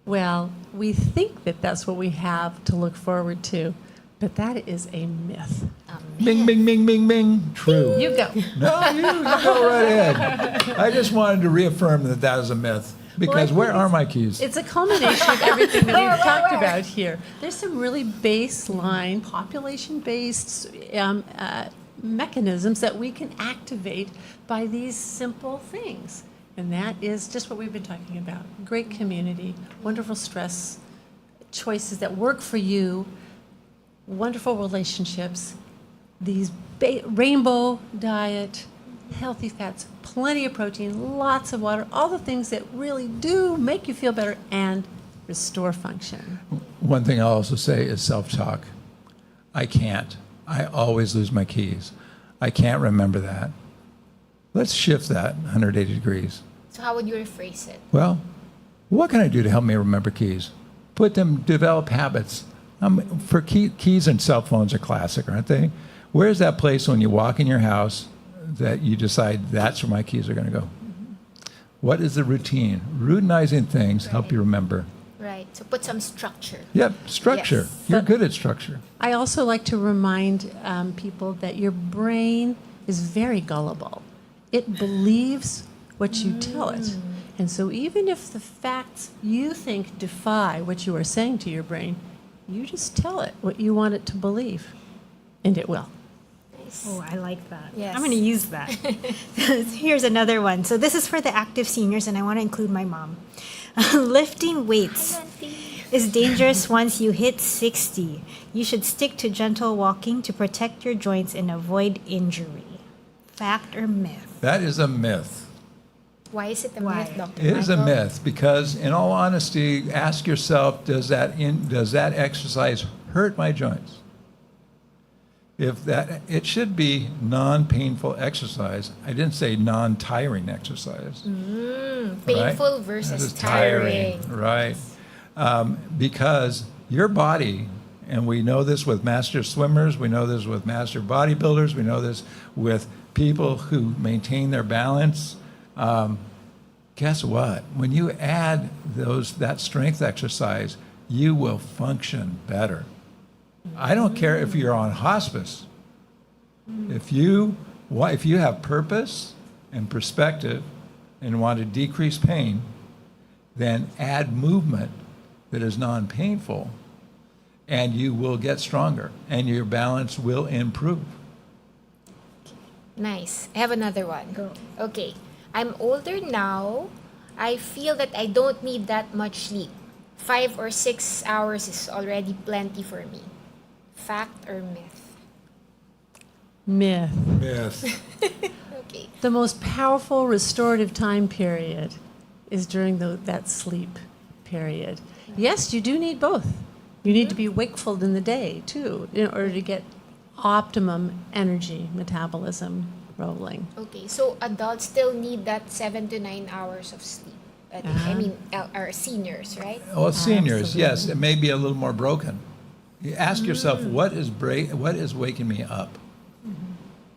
S9: Well, we think that that's what we have to look forward to, but that is a myth.
S8: Bing, bing, bing, bing, bing. True.
S9: You go.
S8: No, you go right ahead. I just wanted to reaffirm that that is a myth. Because
S9: Well, I
S8: where
S9: think
S8: are my keys?
S9: It's a culmination of everything that we've talked about here. There's some really baseline, population-based mechanisms that we can activate by these simple things. And that is just what we've been talking about. Great community, wonderful stress choices that work for you, wonderful relationships, these rainbow diet, healthy fats, plenty of protein, lots of water, all the things that really do make you feel better and restore function.
S8: One thing I'll also say is self-talk. I can't. I always lose my keys. I can't remember that. Let's shift that 180 degrees.
S6: So how would you rephrase it?
S8: Well, what can I do to help me remember keys? Develop habits. Keys and cell phones are classic, aren't they? Where's that place when you walk in your house that you decide that's where my keys are going to go? What is the routine? Routinizing things help you remember.
S6: Right. So put some structure.
S8: Yep, structure.
S6: Yes.
S8: You're good at structure.
S9: I also like to remind people that your brain is very gullible. It believes what you tell it. And so even if the facts you think defy what you are saying to your brain, you just tell it what you want it to believe, and it will.
S7: Oh, I like that.
S6: Yes.
S7: I'm going to use that. Here's another one. So this is for the active seniors, and I want to include my mom. Lifting weights is dangerous once you hit 60. You should stick to gentle walking to protect your joints and avoid injury. Fact or myth?
S8: That is a myth.
S6: Why is it a
S7: Why?
S6: myth, Dr.
S8: It is a
S6: Michael?
S8: myth because, in all honesty, ask yourself, does that exercise hurt my joints? It should be non-painful exercise. I didn't say non-tiring exercise.
S6: Painful
S8: Right?
S6: versus
S8: That is
S6: tiring.
S8: Right. Because your body, and we know this with master swimmers, we know this with master bodybuilders, we know this with people who maintain their balance. Guess what? When you add that strength exercise, you will function better. I don't care if you're on hospice. If you have purpose and perspective and want to decrease pain, then add movement that is non-painful, and you will get stronger, and your balance will improve.
S6: Nice. I have another one.
S7: Go.
S6: Okay. I'm older now. I feel that I don't need that much sleep. 5 or 6 hours is already plenty for me. Fact or myth?
S9: Myth.
S8: Yes.
S6: Okay.
S9: The most powerful restorative time period is during that sleep period. Yes, you do need both. You need to be wakeful in the day, too, in order to get optimum energy metabolism rolling.
S6: Okay. So adults still need that 7 to 9 hours of sleep. I mean, our seniors, right?
S8: Well, seniors, yes, it may be a little more broken. You ask yourself, what is waking me up?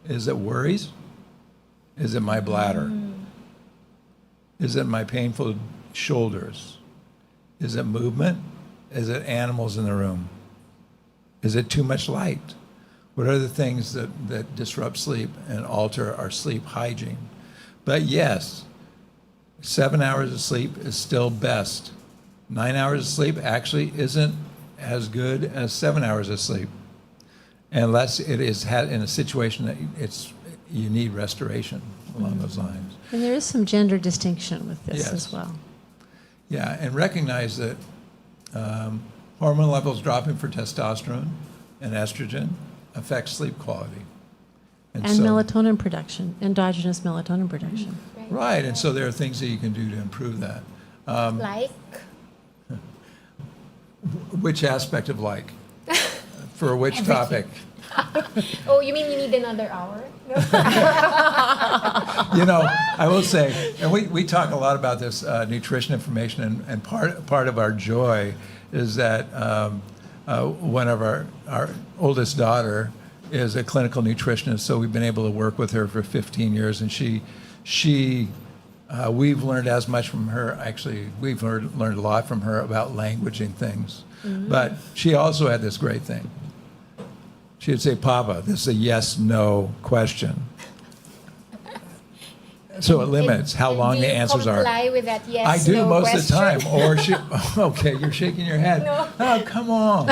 S8: Is it worries? Is it my bladder? Is it my painful shoulders? Is it movement? Is it animals in the room? Is it too much light? What are the things that disrupt sleep and alter our sleep hygiene? But yes, 7 hours of sleep is still best. 9 hours of sleep actually isn't as good as 7 hours of sleep, unless it is had in a situation that you need restoration along those lines.
S9: And there is some gender distinction with this
S8: Yes.
S9: as well.
S8: Yeah, and recognize that hormone levels dropping for testosterone and estrogen affects sleep quality.
S9: And
S8: so-
S9: melatonin production, endogenous melatonin production.
S8: Right, and so there are things that you can do to improve that.
S6: Like?
S8: Which aspect of like? For which topic?
S6: Oh, you mean you need another hour?
S8: You know, I will say, and we talk a lot about this nutrition information, and part of our joy is that one of our oldest daughter is a clinical nutritionist, so we've been able to work with her for 15 years, and we've learned as much from her. Actually, we've learned a lot from her about languaging things. But she also had this great thing. She would say, "Papa, this is a yes/no question." So it limits how long the answers are.
S6: Comply with that yes,
S8: I do
S6: no
S8: most
S6: question?
S8: of the time. Or she, okay, you're shaking your head.
S6: No.
S8: Oh, come on.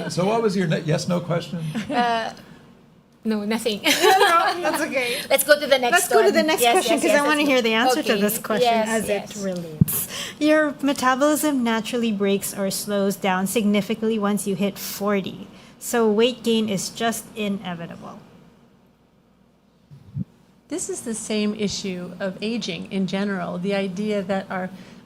S8: So what was your yes/no question?
S6: No, nothing.
S7: That's okay.
S6: Let's go to the next
S7: Let's go to
S6: one.
S7: the next
S6: Yes,
S7: question
S6: yes,
S7: because
S6: yes,
S7: I want to
S6: let's
S7: hear
S6: go.
S7: the answer to
S6: Okay,
S7: this question
S6: yes,
S7: as
S6: yes.
S7: it relates. Your metabolism naturally breaks or slows down significantly once you hit 40. So weight gain is just inevitable.
S9: This is the same issue of aging in general. The idea that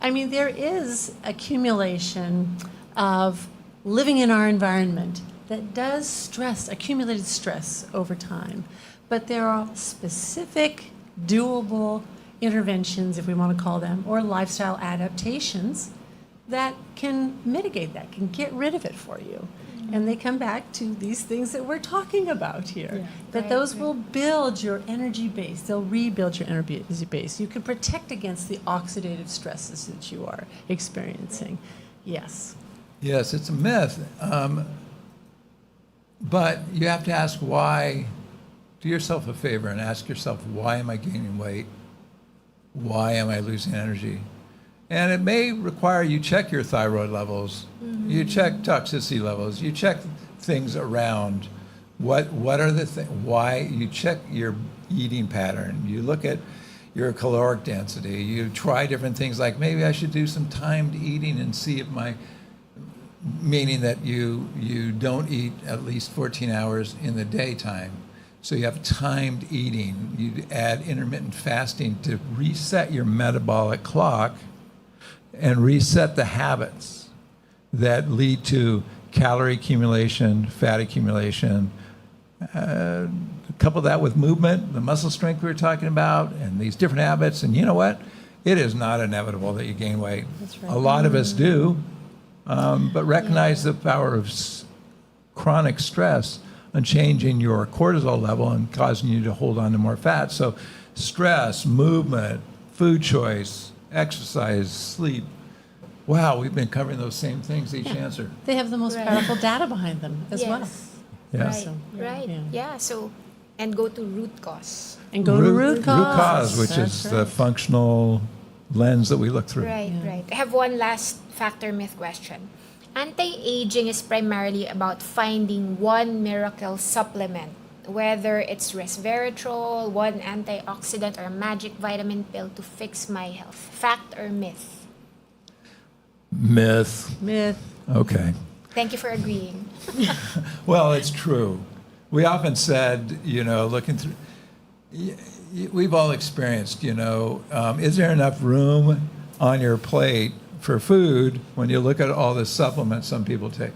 S9: there is accumulation of living in our environment that does accumulated stress over time. But there are specific, doable interventions, if we want to call them, or lifestyle adaptations that can mitigate that, can get rid of it for you. And they come back to these things that we're talking about here. That those will build your energy base. They'll rebuild your energy base. You can protect against the oxidative stresses that you are experiencing. Yes.
S8: Yes, it's a myth. But you have to ask why. Do yourself a favor and ask yourself, why am I gaining weight? Why am I losing energy? And it may require you check your thyroid levels, you check toxicity levels, you check things around. What are the things? Why you check your eating pattern? You look at your caloric density. You try different things like maybe I should do some timed eating and see if meaning that you don't eat at least 14 hours in the daytime. So you have timed eating. You add intermittent fasting to reset your metabolic clock and reset the habits that lead to calorie accumulation, fat accumulation. Couple that with movement, the muscle strength we were talking about, and these different habits. And you know what? It is not inevitable that you gain weight.
S9: That's right.
S8: A lot of us do, but recognize the power of chronic stress on changing your cortisol level and causing you to hold on to more fat. So stress, movement, food choice, exercise, sleep, wow, we've been covering those same things each answer.
S9: They have the most
S6: Right.
S9: powerful data behind them as well.
S8: Yeah.
S6: Right.
S9: So,
S6: Right.
S9: yeah.
S6: Yeah. So, and go to root cause.
S9: And go to root cause.
S8: which
S9: That's
S8: is the
S9: right.
S8: functional lens that we look through.
S6: Right. Right. I have one last factor myth question. Anti-aging is primarily about finding one miracle supplement, whether it's resveratrol, one antioxidant, or a magic vitamin pill to fix my health. Fact or myth?
S8: Myth.
S9: Myth.
S8: Okay.
S6: Thank you for agreeing.
S8: Well, it's true. We often said, looking through, we've all experienced, is there enough room on your plate for food when you look at all the supplements some people take,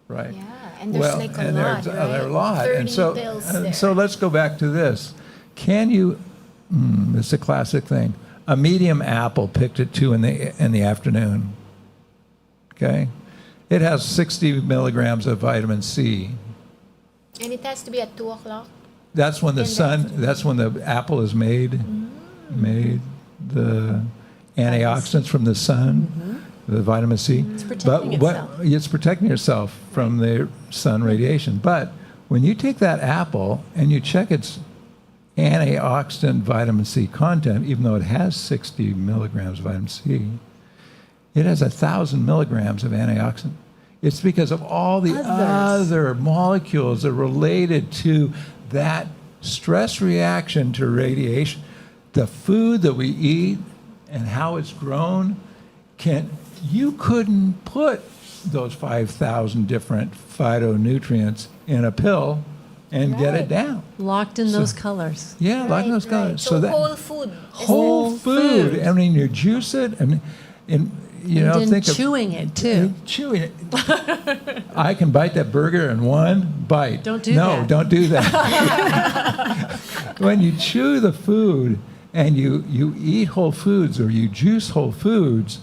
S8: right?
S6: Yeah, and there's like a lot,
S8: there
S6: right?
S8: are a lot.
S6: 30
S8: And so,
S6: pills
S8: and
S6: there.
S8: so let's go back to this. Can you, it's a classic thing, a medium apple picked at 2 in the afternoon, okay? It has 60 milligrams of vitamin C.
S6: And it has to be at 2 o'clock.
S8: That's when the
S6: In the
S8: sun,
S6: afternoon.
S8: that's when the apple is made the antioxidants from the sun, the vitamin C. It's
S9: protecting itself.
S8: It's protecting yourself from the sun radiation. But when you take that apple and you check its antioxidant vitamin C content, even though it has 60 milligrams of vitamin C, it has 1,000 milligrams of antioxidant. It's because of all the other molecules that are related to that stress reaction to radiation. The food that we eat and how it's grown, you couldn't put those 5,000 different phytonutrients in a pill and get it down.
S9: Locked in those colors.
S8: Yeah, like those colors.
S6: So,
S8: that
S6: whole food. is
S8: whole food. I mean, you juice it, and
S9: And
S8: think of
S9: chewing it too.
S8: chewing it. I can bite that burger in one bite.
S9: Don't do
S8: no,
S9: that.
S8: don't do that. When you chew the food and you eat whole foods or you juice whole foods,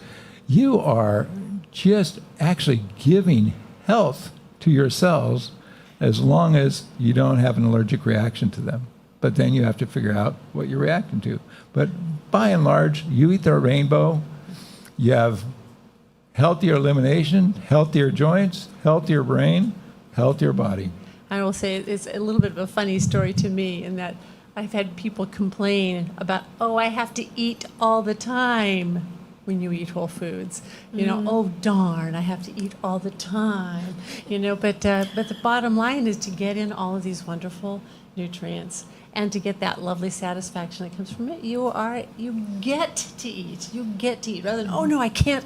S8: you are just actually giving health to your cells as long as you don't have an allergic reaction to them. But then you have to figure out what you're reacting to. But by and large, you eat the rainbow, you have healthier elimination, healthier joints, healthier brain, healthier body.
S9: I will say it's a little bit of a funny story to me in that I've had people complain about, I have to eat all the time when you eat whole foods. Oh darn, I have to eat all the time. But the bottom line is to get in all of these wonderful nutrients and to get that lovely satisfaction that comes from it. You get to eat. You get to eat rather than, no, I can't.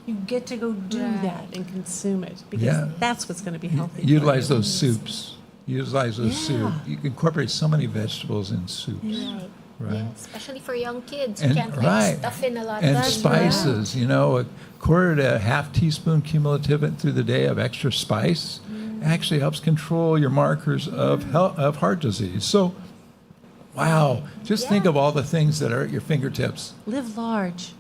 S9: You get to go do that and consume it because that's what's going to be healthy.
S8: Utilize those soups. Utilize those soup. You can incorporate so many vegetables in soups.
S6: Right. Yeah, especially for young kids.
S8: And,
S6: You can't stuff in a lot.
S8: and
S6: of
S8: spices, a quarter to a half teaspoon cumulative through the day of extra spice actually helps control your markers of heart disease. So, wow, just think of all the things that are at your fingertips.
S9: Live large.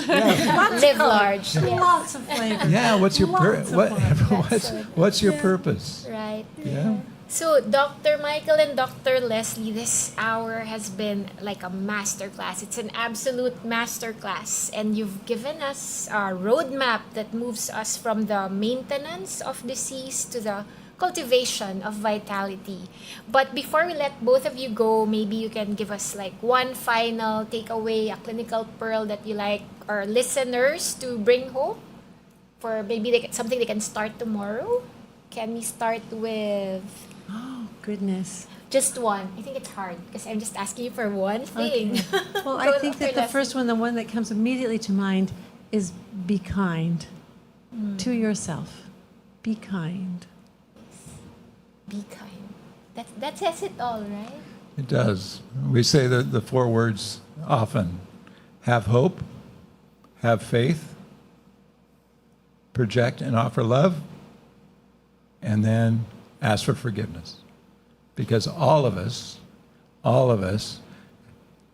S6: Live large. Yes.
S9: Lots of flavor.
S8: Yeah, what's your
S9: Lots of
S8: what's your purpose?
S6: Right.
S8: Yeah.
S6: So, Dr. Michael and Dr. Leslie, this hour has been like a masterclass. It's an absolute masterclass. And you've given us a roadmap that moves us from the maintenance of disease to the cultivation of vitality. But before we let both of you go, maybe you can give us like one final takeaway, a clinical pearl that you like our listeners to bring home for maybe something they can start tomorrow. Can we start with...
S9: Oh, goodness.
S6: Just one. I think it's hard because I'm just asking you for one thing.
S9: Okay. Well,
S6: Go,
S9: I think
S6: Dr.
S9: that the
S6: Leslie.
S9: first one, the one that comes immediately to mind, is be kind to yourself. Be kind.
S6: Be kind. That says it all, right?
S8: It does. We say the 4 words often. Have hope, have faith, project and offer love, and then ask for forgiveness. Because all of us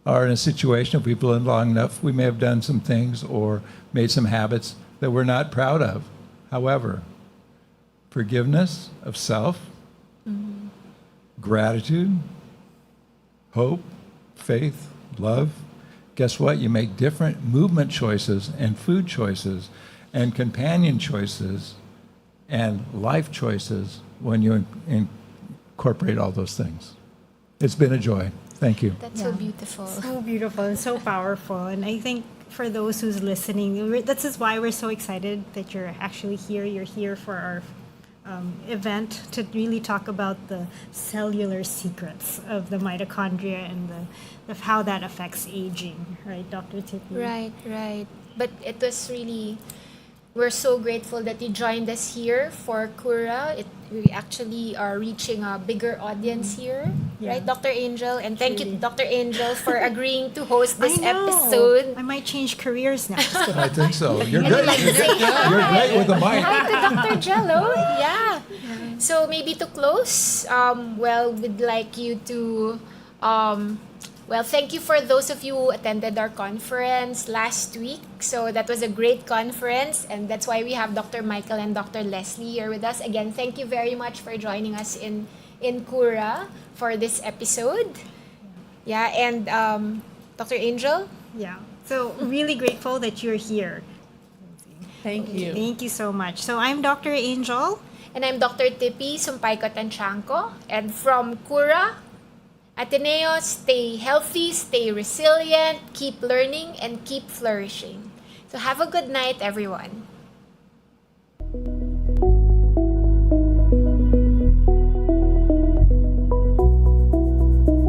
S8: are in a situation, if we've lived long enough, we may have done some things or made some habits that we're not proud of. However, forgiveness of self, gratitude, hope, faith, love. Guess what? You make different movement choices and food choices, and companion choices and life choices when you incorporate all those things. It's been a joy. Thank you.
S6: That's so beautiful.
S7: So beautiful and so powerful. And I think for those who's listening, this is why we're so excited that you're actually here. You're here for our event to really talk about the cellular secrets of the mitochondria and of how that affects aging, right, Dr. Tippy?
S6: Right. But it was really, we're so grateful that you joined us here for Cura. We actually are reaching a bigger audience here, right, Dr. Angel? And thank you, Dr. Angel, for agreeing to host this
S7: I know.
S6: episode.
S7: I might change careers now. Just kidding.
S8: I think so. You're great. You're great with the mic.
S6: Hi to Dr. Jello. Yeah. So maybe to close, we'd like you to, thank you for those of you who attended our conference last week. So that was a great conference, and that's why we have Dr. Michael and Dr. Leslie here with us. Again, thank you very much for joining us in Cura for this episode. Yeah, and Dr. Angel?
S7: Yeah. So really grateful that you're here.
S9: Thank you.
S7: Thank you so much. So I'm Dr. Angel.
S6: And I'm Dr. Tippy Sumpayco Tanchanco. And from Cura, Ateneo, stay healthy, stay resilient, keep learning, and keep flourishing. So have a good night, everyone.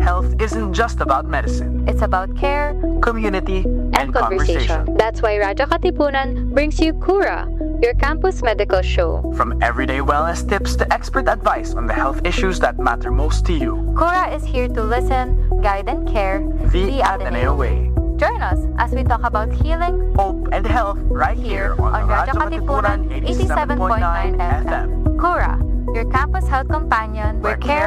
S4: Health isn't just about medicine,
S5: It's about care
S4: community,
S5: and conversation. That's why Radyo Katipunan brings you Cura, your campus medical show.
S4: From everyday wellness tips to expert advice on the health issues that matter most to you.
S5: Cura is here to listen, guide, and care
S4: The Ateneo way.
S5: Join us as we talk about healing
S4: Hope and health right here on
S5: Radyo
S4: Radyo
S5: Katipunan
S4: Katipunan
S5: 87.9 FM. Cura, your campus health companion, where care